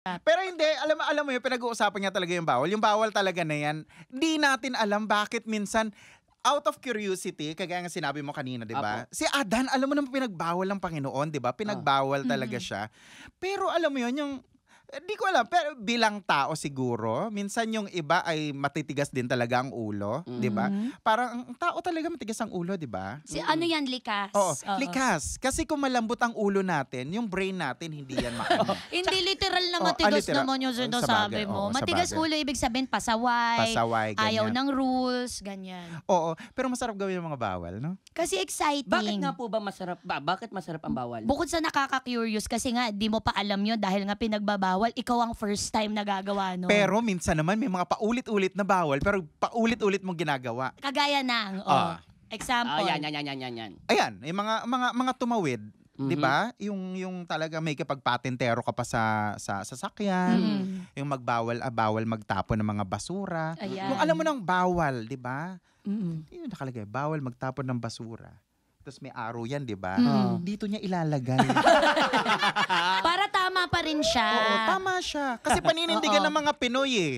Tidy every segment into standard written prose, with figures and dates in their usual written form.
Pero hindi, alam mo yun, pinag-uusapan niya talaga yung bawal. Yung bawal talaga na yan, di natin alam bakit minsan, out of curiosity, kagaya nga sinabi mo kanina, di ba? Si Adan, alam mo naman pinagbawal ng Panginoon, di ba? Pinagbawal talaga siya. Pero alam mo yun, yung di ko alam, pero bilang tao siguro, minsan yung iba ay matitigas din talaga ang ulo, 'di ba? Parang ang tao talaga matigas ang ulo, 'di ba? Ano yan, likas? Oo, likas. Kasi kung malambot ang ulo natin, yung brain natin hindi yan makano. Hindi literal na matigas literal. naman yung sinasabi mo. Matigas sabagay. ulo, ibig sabihin pasaway, Pasaway, ayaw ganyan. ng rules, ganyan. Oo, pero masarap gawin yung mga bawal, no? Kasi exciting. Bakit nga po ba masarap? Bakit masarap ang bawal? Bukod sa nakaka-curious, kasi nga, di mo pa alam yun dahil nga pinagbabawal, ikaw ang first time na gagawa, no? Pero minsan naman may mga paulit-ulit na bawal, pero paulit-ulit mong ginagawa. Kagaya ng, example. Yan. Ayan, yung mga tumawid, 'di ba? Yung talaga may kapagpatentero ka pa sa sasakyan, yung bawal magtapon ng mga basura. Ayan. Yung alam mo nang bawal, 'di ba? Yung nakalagay, bawal magtapon ng basura. Tapos may arrow yan, 'di ba? Dito niya ilalagay. Para tama pa rin siya. Oo, tama siya. Kasi paninindigan ng mga Pinoy eh.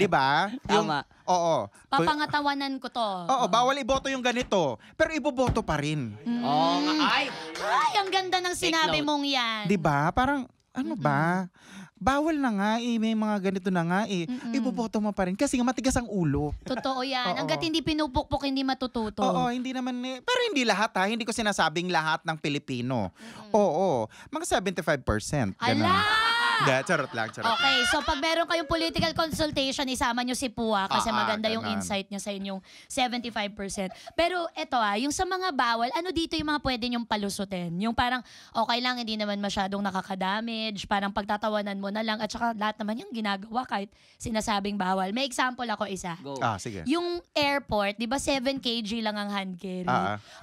'Di ba? Tama. Oo. Papangatawanan ko to. Oo, bawal iboto yung ganito, pero iboboto pa rin. Oo nga. Ay! Ay, ang ganda ng sinabi note. mong yan. 'Di ba? Parang ano ba? Bawal na nga may mga ganito na nga iboboto mo pa rin kasi nga matigas ang ulo. Totoo yan. Oo. Hanggat hindi pinupukpok, hindi matututo. Oo, hindi naman pero hindi lahat ha, hindi ko sinasabing lahat ng Pilipino. Oo, mga 75%. Ganun. Hala! Charot lang. Okay, so pag meron kayong political consultation, isama nyo si Pua kasi maganda yung ganun. insight niya sa inyong 75%. Pero eto yung sa mga bawal, ano dito yung mga pwede nyong palusutin? Yung parang okay lang, hindi naman masyadong nakaka-damage, parang pagtatawanan mo na lang at saka lahat naman yung ginagawa kahit sinasabing bawal. May example ako isa. Go. Sige. Yung airport, di ba 7 kg lang ang hand carry?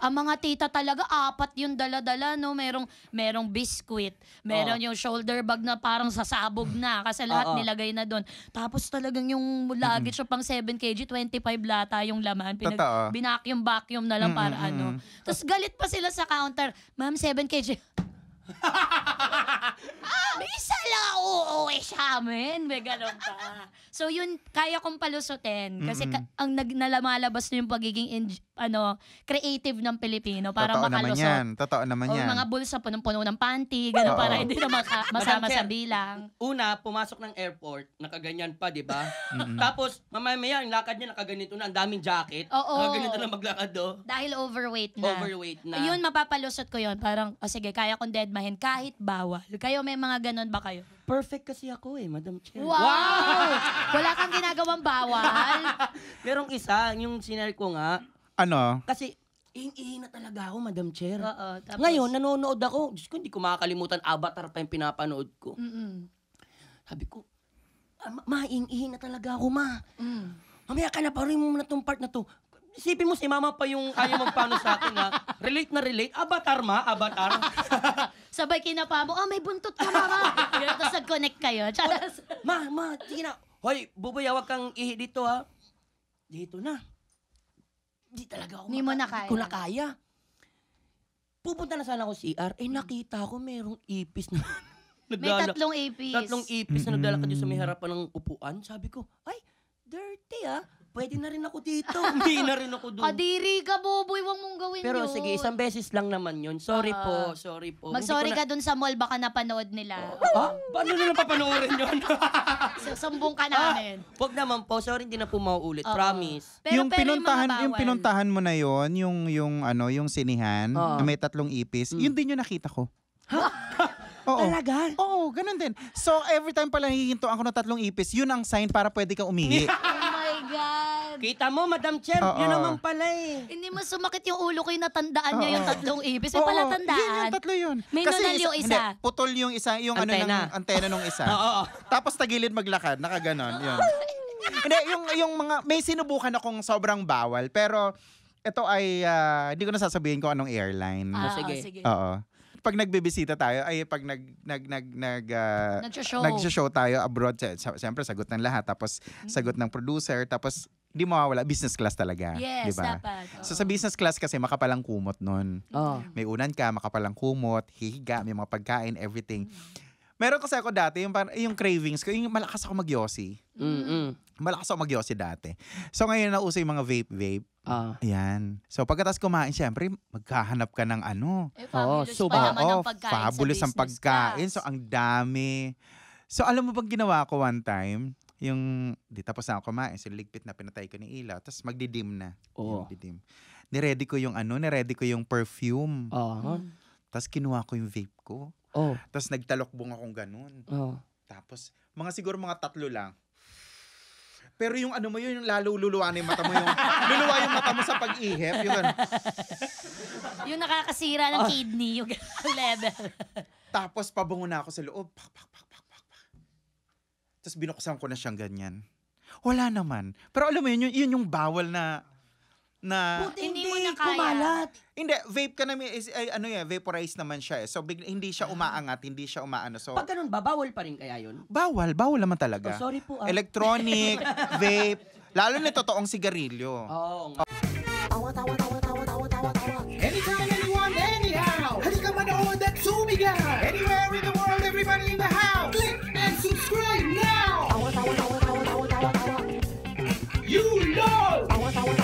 Ang mga tita talaga, 4 yung dala-dala, no? Merong biscuit, meron yung shoulder bag na parang sasabog na kasi lahat nilagay na doon. Tapos talagang yung luggage pang 7 kg, 25 lata yung laman. Totoo. Binakyum na lang para ano. Tapos galit pa sila sa counter, ma'am, 7 kg. May isa lang uuwi sa amin. May ganun pa. So yun, kaya kong palusutin. Kasi ang nalamalabas na yung pagiging creative ng Pilipino para makalusot. Totoo naman yan. O mga bulsa punong-puno ng panty, ganun para hindi na masama sa Chair, bilang. Una, pumasok ng airport, nakaganyan pa, di ba? Tapos, mamaya, yung lakad niya nakaganito na, ang daming jacket. Oo. Nakaganito na maglakad, Dahil overweight na. Overweight na. Yun, mapapalusot ko yun. Parang, sige, kaya kong deadmahin kahit bawal. Kayo, may mga ganun ba kayo? Perfect kasi ako Madam Chair. Wow! Wala kang ginagawang bawal? Merong isa, yung sinare ko nga, Ano? kasi ihing-ihi na talaga ako, Madam Chair. Oo. Tapos, Ngayon, nanonood ako. Diyos ko, hindi ko makakalimutan. Avatar pa yung pinapanood ko. Sabi ko, mahing-ihi na talaga ako, ma. Mamaya ka na, parin mo na tong part na to. Isipin mo si mama pa yung ayaw magpano sa akin, ha? Relate na relate. Avatar, ma. Avatar. sabay kinapa mo, may buntot ka, mama. Ganun, tapos nag-connect kayo. Charas. Ma, sige na. Hoy, buboy, huwag kang ihi dito, ha? Dito na. Di talaga ako. Hindi mo na kaya. Hindi ko na kaya. Pupunta na sana ako CR. Nakita ko merong ipis na May 3 apis. 3 ipis na naglalakad dyan sa may harapan ng upuan. Sabi ko, ay, dirty Pwede na rin ako dito. Hindi na rin ako doon. Kadiri ka, Boboy. Huwag mong gawin Pero yun. sige, isang beses lang naman yun. Sorry po. Mag-sorry ka dun sa mall, baka napanood nila. Ha? Paano nila papanoorin yun? Sumbong ka namin. Huwag naman po. Sorry, hindi na po mauulit. Promise. Pero, yung pero pinuntahan mga yung bawal. pinuntahan mo na yon, yung sinihan na may 3 ipis, yun din yung nakita ko. Oo. Talaga? Oo, ganun din. So every time pala hihinto ako ng 3 ipis, yun ang sign para pwede kang umihi. Oh my God. Kita mo, Madam Chair, yun naman pala Hindi mas sumakit yung ulo ko yung natandaan niya yung 3 ibis. May Oo, pala Yun tandaan. yung 3 yun. May nunal yung isa. Hindi, putol yung isa, yung Antena. antena nung isa. Oo. Tapos tagilid maglakad, nakaganon. Yun. Hindi, yung mga, may sinubukan akong sobrang bawal, pero ito ay, hindi ko na sasabihin kung anong airline. Sige. Oo. Pag nagbibisita tayo, ay pag nag-show tayo abroad, siyempre sagot ng lahat, tapos sagot ng producer, tapos hindi mawawala, business class talaga. Yes, diba? dapat. So sa business class kasi makapalang kumot nun. Oh. May unan ka, makapalang kumot, hihiga, may mga pagkain, everything. Meron kasi ako dati, yung cravings ko, yung malakas ako mag-yossi. Malakas ako mag-yossi dati. So ngayon nauso yung mga vape. Ayan. So pagkatapos kumain, syempre, maghahanap ka ng ano. Fabulous so pa naman ang pagkain fabulous sa ang business pagkain. class. So ang dami. So alam mo bang ginawa ko one time? Yung, di tapos na ako kumain. So ligpit na pinatay ko ni ilaw. Tapos magdidim na. Oo. Magdidim. Niready ko yung perfume. Tapos kinuha ko yung vape ko. Tapos nagtalokbong akong ganun. Tapos, siguro mga 3 lang. Pero yung ano mo yun, yung lalo luluwa na yung mata mo. Luluwa yung mata mo sa pag-ihip. Yung ano. Yung nakakasira ng kidney, yung level. Tapos pabango na ako sa loob. Pak. Tapos binuksan ko na siyang ganyan. Wala naman. Pero alam mo yun yung bawal na Hindi mo na kaya. Kumalat. hindi, vape ka naman, vaporize naman siya eh. So, hindi siya umaangat, hindi siya umaano. So, Pag ganun ba, bawal pa rin kaya yun? bawal naman talaga. Sorry po. Electronic, vape, lalo na totoong sigarilyo. Anytime, anyone, anyhow. Halika manood at sumigaw. Anywhere in the world, everybody in the house. Click and subscribe now. You know.